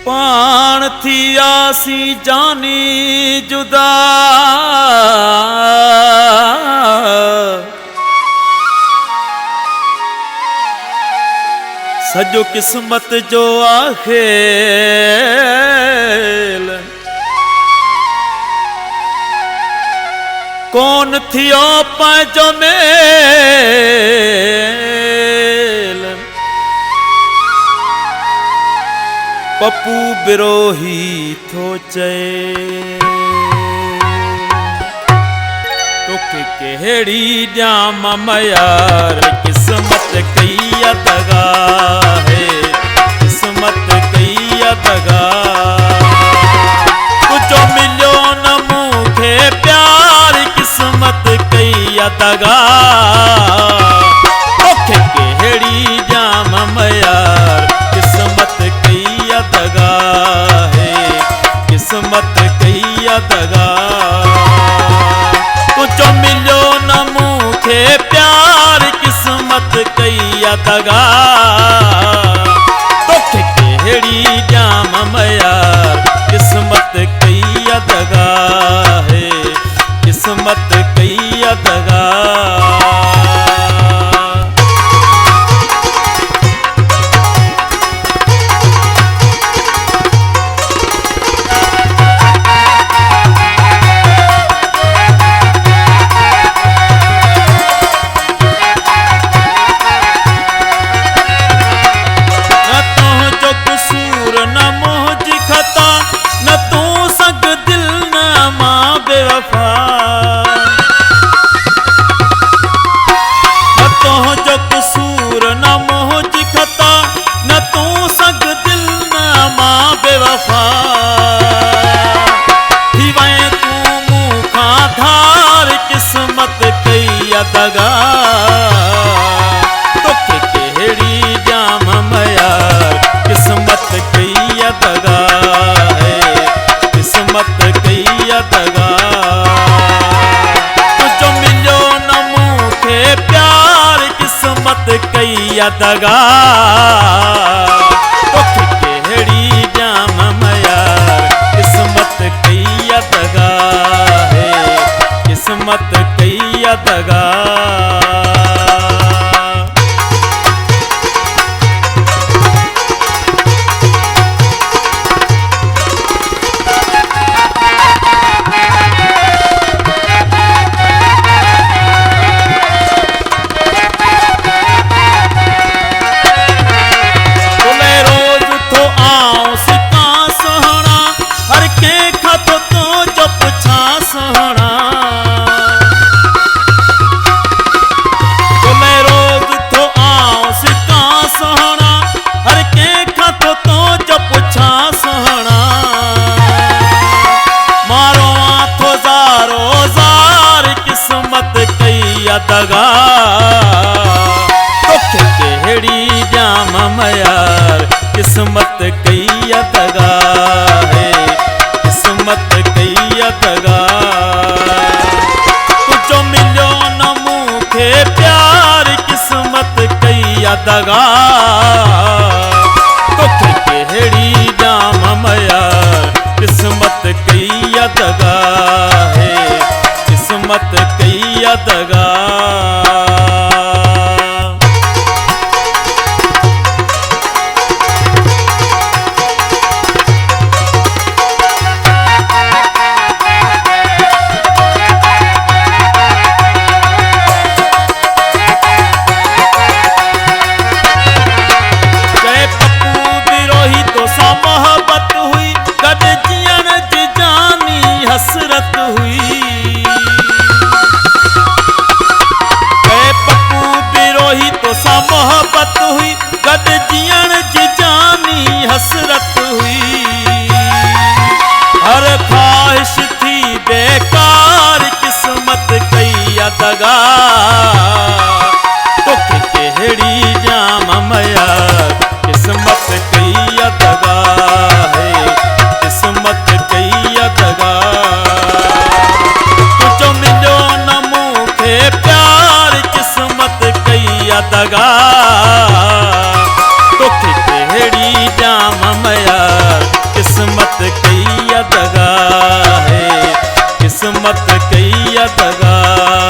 पाण थी आसी जानी जुदा सजो किस्मत जो आखेल कौन थियो पंहिंजो मेल पप्पू बिरोही थो चए तोखे कहिड़ी ॼाम मयार किस्मत कई दगा है किस्मत कई दगा तुझो मिलियो न मूंखे प्यार किस्मत कई दगा तोखे कहिड़ी ॼाम मयार किस्मत कई दगा है किस्मत कई दगा तुझो मिलियो न मूंखे प्यार किस्मत कई दगा तोखे कहिड़ी ॼाम मयार किस्मत कई दगा है किस्मत कई दगा दगा तोखे कहिड़ी ॼाम मयार किस्मत कई दगा है किस्मत कई दगा तुझो मिलियो न मूंखे प्यार किस्मत कई दगा तोखे कहिड़ी ॼाम मयार किस्मत कई दगा है किस्मत कई दगा दगा तोखे कहिड़ी ॼाम मयार किस्मत कई दगा है किस्मत कई दगा तुझो मिलियो न मूंखे प्यार किस्मत कई दगा तोखे कहिड़ी ॼाम मयार किस्मत कई दगा है किस्मत कई दगा हसरत हुई पप्पू बिरोही तो सा मोहब्बत हुई गड जियण जी जानी हसरत हुई हर ख्वाहिश थी बेकार किस्मत कई दगा तोखे कहिड़ी ॼाम मयार किस्मत कई दगा है किस्मत कई दगा तुझो मिलियो न मूंखे प्यार किस्मत कई दगा तोखे कहिड़ी ॼाम मयार कई अदगा।